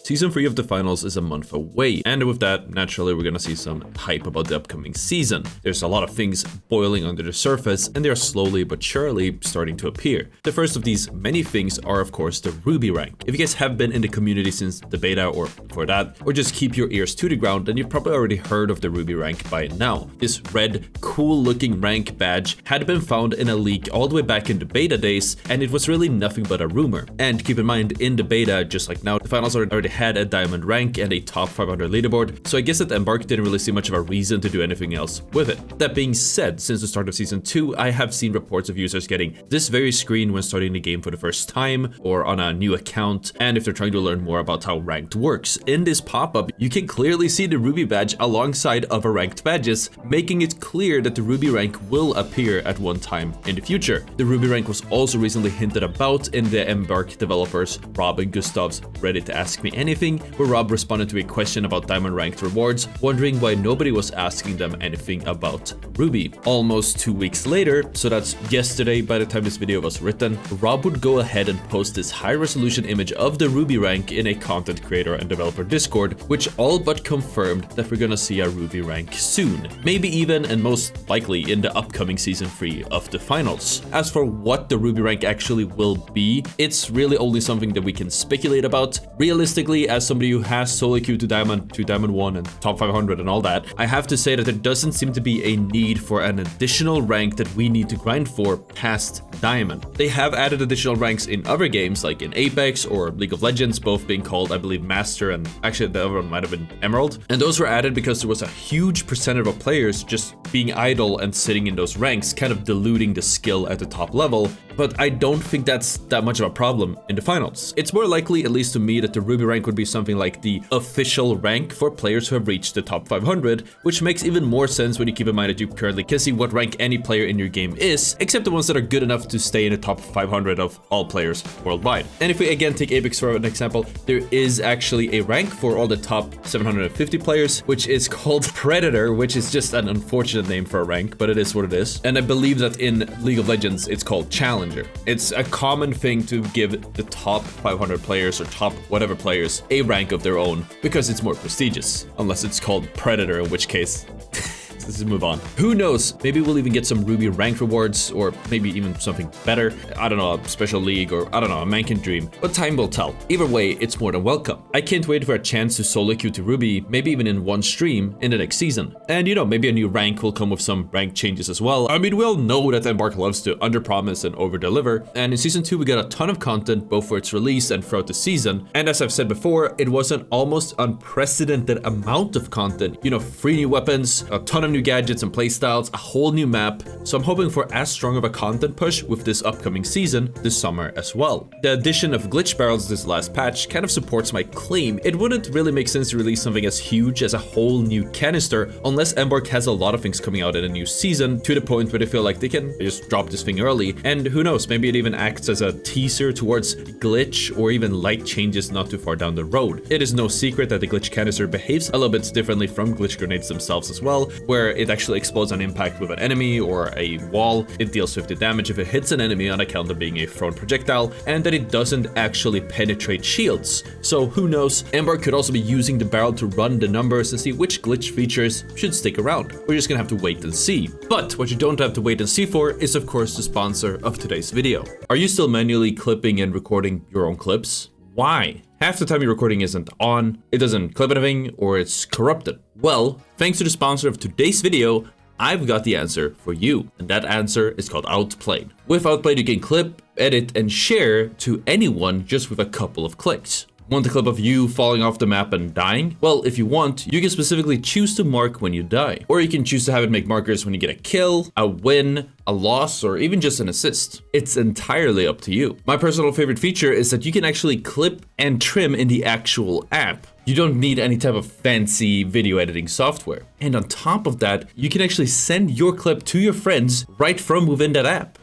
Season 3 of the finals is a month away, and with that, naturally we're gonna see some hype about the upcoming season. There's a lot of things boiling under the surface, and they are slowly but surely starting to appear. The first of these many things are of course the Ruby rank. If you guys have been in the community since the beta or for that, or just keep your ears to the ground, then you've probably already heard of the Ruby rank by now. This red, cool looking rank badge had been found in a leak all the way back in the beta days, and it was really nothing but a rumor. And keep in mind, in the beta, just like now, the finals already had a diamond rank and a top 500 leaderboard, so I guess that Embark didn't really see much of a reason to do anything else with it. That being said, since the start of Season 2, I have seen reports of users getting this very screen when starting the game for the first time or on a new account, and if they're trying to learn more about how ranked works. In this pop-up, you can clearly see the Ruby badge alongside other ranked badges, making it clear that the Ruby rank will appear at one time in the future. The Ruby rank was also recently hinted about in the Embark developers Rob and Gustav's Reddit to Ask Me Anything, where Rob responded to a question about diamond ranked rewards, wondering why nobody was asking them anything about Ruby. Almost 2 weeks later, so that's yesterday by the time this video was written, Rob would go ahead and post this high resolution image of the Ruby rank in a content creator and developer Discord, which all but confirmed that we're gonna see a Ruby rank soon. Maybe even, and most likely, in the upcoming Season 3 of the finals. As for what the Ruby rank actually will be, it's really only something that we can speculate about. Realistically, as somebody who has solo queued to Diamond 1 and top 500 and all that, I have to say that there doesn't seem to be a need for an additional rank that we need to grind for past Diamond. They have added additional ranks in other games like in Apex or League of Legends, both being called, I believe, Master, and actually the other one might have been Emerald. And those were added because there was a huge percentage of players just being idle and sitting in those ranks, kind of diluting the skill at the top level. But I don't think that's that much of a problem in the finals. It's more likely, at least to me, that the Ruby rank would be something like the official rank for players who have reached the top 500, which makes even more sense when you keep in mind that you currently can see what rank any player in your game is, except the ones that are good enough to stay in the top 500 of all players worldwide. And if we again take Apex for an example, there is actually a rank for all the top 750 players, which is called Predator, which is just an unfortunate name for a rank, but it is what it is. And I believe that in League of Legends, it's called Challenger. It's a common thing to give the top 500 players or top whatever players a rank of their own because it's more prestigious, unless it's called Predator, in which case let's just move on. Who knows? Maybe we'll even get some Ruby rank rewards, or maybe even something better. I don't know, a special league, or I don't know, a man can dream. But time will tell. Either way, it's more than welcome. I can't wait for a chance to solo queue to Ruby, maybe even in one stream in the next season. And you know, maybe a new rank will come with some rank changes as well. I mean, we all know that Embark loves to underpromise and overdeliver. And in Season 2, we got a ton of content, both for its release and throughout the season. And as I've said before, it was an almost unprecedented amount of content. You know, 3 new weapons, a ton of new gadgets and playstyles, a whole new map, so I'm hoping for as strong of a content push with this upcoming season this summer as well. The addition of glitch barrels this last patch kind of supports my claim. It wouldn't really make sense to release something as huge as a whole new canister unless Embark has a lot of things coming out in a new season, to the point where they feel like they can just drop this thing early. And who knows, maybe it even acts as a teaser towards glitch or even light changes not too far down the road. It is no secret that the glitch canister behaves a little bit differently from glitch grenades themselves as well, where it actually explodes on impact with an enemy or a wall. It deals 50 damage if it hits an enemy on account of being a thrown projectile, and that it doesn't actually penetrate shields. So who knows, Embark could also be using the barrel to run the numbers and see which glitch features should stick around. We're just gonna have to wait and see. But what you don't have to wait and see for is of course the sponsor of today's video. Are you still manually clipping and recording your own clips? Why? Half the time your recording isn't on, it doesn't clip anything, or it's corrupted. Well, thanks to the sponsor of today's video, I've got the answer for you, and that answer is called Outplayed. With Outplayed, you can clip, edit, and share to anyone just with a couple of clicks. Want a clip of you falling off the map and dying? Well, if you want, you can specifically choose to mark when you die. Or you can choose to have it make markers when you get a kill, a win, a loss, or even just an assist. It's entirely up to you. My personal favorite feature is that you can actually clip and trim in the actual app. You don't need any type of fancy video editing software. And on top of that, you can actually send your clip to your friends right from within that app.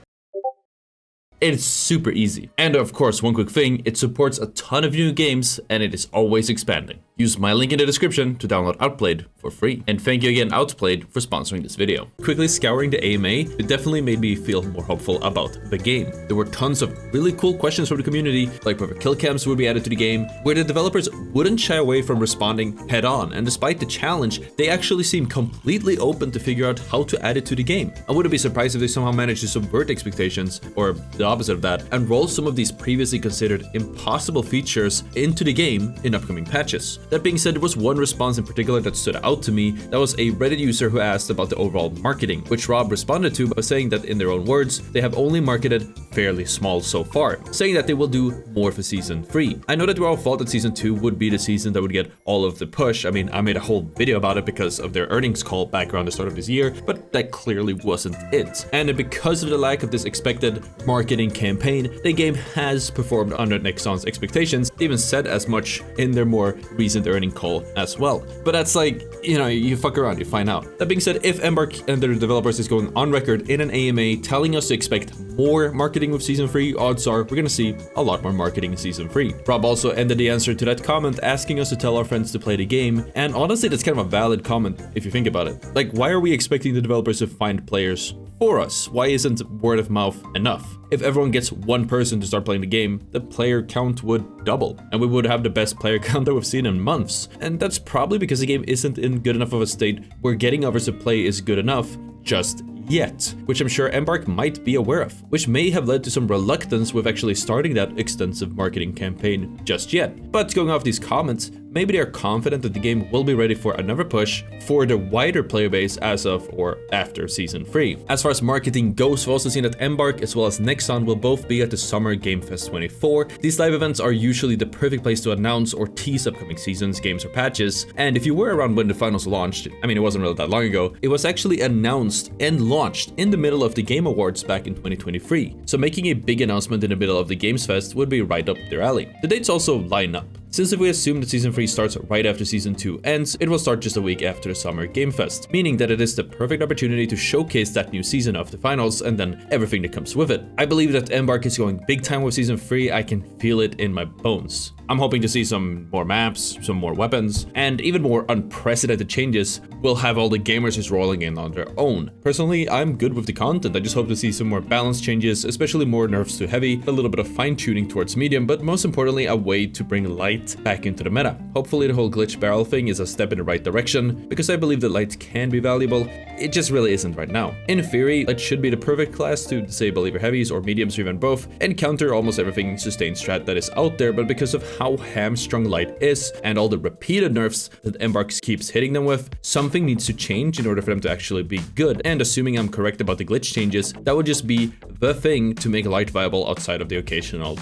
It's super easy. And of course, one quick thing, it supports a ton of new games and it is always expanding. Use my link in the description to download Outplayed for free. And thank you again Outplayed for sponsoring this video. Quickly scouring the AMA, it definitely made me feel more hopeful about the game. There were tons of really cool questions from the community, like whether kill cams would be added to the game, where the developers wouldn't shy away from responding head on, and despite the challenge, they actually seemed completely open to figure out how to add it to the game. I wouldn't be surprised if they somehow managed to subvert expectations, or the opposite of that, and roll some of these previously considered impossible features into the game in upcoming patches. That being said, there was one response in particular that stood out to me. That was a Reddit user who asked about the overall marketing, which Rob responded to by saying that in their own words, they have only marketed fairly small so far, saying that they will do more for Season 3. I know that we all thought that Season 2 would be the season that would get all of the push. I mean, I made a whole video about it because of their earnings call back around the start of this year, but that clearly wasn't it. And because of the lack of this expected marketing campaign, the game has performed under Nexon's expectations. They even said as much in their more recent earning call as well. But that's like, you know, you fuck around, you find out. That being said, if Embark and their developers is going on record in an AMA telling us to expect more marketing with Season 3, odds are we're gonna see a lot more marketing in Season 3. Rob also ended the answer to that comment asking us to tell our friends to play the game, and honestly that's kind of a valid comment if you think about it. Like, why are we expecting the developers to find players for us? Why isn't word of mouth enough? If everyone gets one person to start playing the game, the player count would double, and we would have the best player count that we've seen in months. And that's probably because the game isn't in good enough of a state where getting others to play is good enough just yet, which I'm sure Embark might be aware of, which may have led to some reluctance with actually starting that extensive marketing campaign just yet. But going off these comments, maybe they're confident that the game will be ready for another push for the wider player base as of or after Season 3. As far as marketing goes, we've also seen that Embark as well as Nexon will both be at the Summer Game Fest 24. These live events are usually the perfect place to announce or tease upcoming seasons, games, or patches. And if you were around when the finals launched, I mean, it wasn't really that long ago, it was actually announced and launched in the middle of the Game Awards back in 2023. So making a big announcement in the middle of the Games Fest would be right up their alley. The dates also line up, since if we assume that Season 3 starts right after Season 2 ends, it will start just a week after the Summer Game Fest, meaning that it is the perfect opportunity to showcase that new season of the finals and then everything that comes with it. I believe that Embark is going big time with Season 3, I can feel it in my bones. I'm hoping to see some more maps, some more weapons, and even more unprecedented changes will have all the gamers just rolling in on their own. Personally, I'm good with the content. I just hope to see some more balance changes, especially more nerfs to heavy, a little bit of fine-tuning towards medium, but most importantly, a way to bring light back into the meta. Hopefully the whole glitch barrel thing is a step in the right direction, because I believe that light can be valuable. It just really isn't right now. In theory, light should be the perfect class to disable either heavies or mediums or even both, and counter almost everything sustained strat that is out there, but because of how hamstrung light is and all the repeated nerfs that Embark keeps hitting them with, something needs to change in order for them to actually be good. And assuming I'm correct about the glitch changes, that would just be the thing to make light viable outside of the occasional,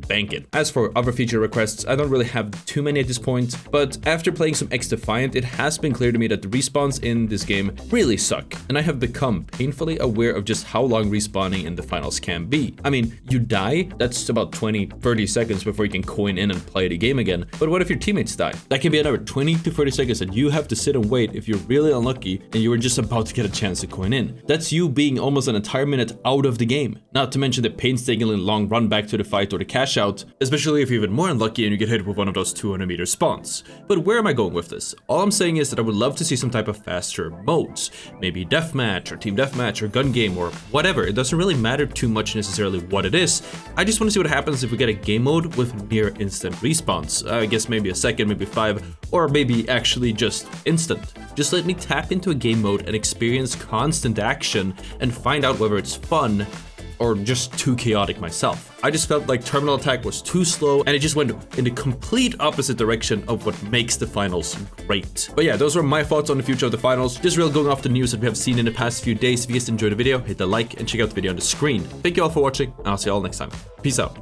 bank it. As for other feature requests, I don't really have too many at this point, but after playing some X-Defiant, it has been clear to me that the respawns in this game really suck, and I have become painfully aware of just how long respawning in the finals can be. I mean, you die, that's about 20-30 seconds before you can coin in and play the game again, but what if your teammates die? That can be another 20 to 30 seconds that you have to sit and wait if you're really unlucky and you were just about to get a chance to coin in. That's you being almost an entire minute out of the game, not to mention the painstakingly long run back to the fight or the cash out, especially if you're even more unlucky and you get hit with one of those 200-meter spawns. But where am I going with this? All I'm saying is that I would love to see some type of faster modes, maybe deathmatch or team deathmatch or gun game or whatever. It doesn't really matter too much necessarily what it is. I just want to see what happens if we get a game mode with near instant respawns. I guess maybe a second, maybe 5, or maybe actually just instant. Just let me tap into a game mode and experience constant action and find out whether it's fun or just too chaotic myself. I just felt like Terminal Attack was too slow and it just went in the complete opposite direction of what makes the finals great. But yeah, those were my thoughts on the future of the finals. Just real going off the news that we have seen in the past few days. If you guys enjoyed the video, hit the like and check out the video on the screen. Thank you all for watching, and I'll see you all next time. Peace out.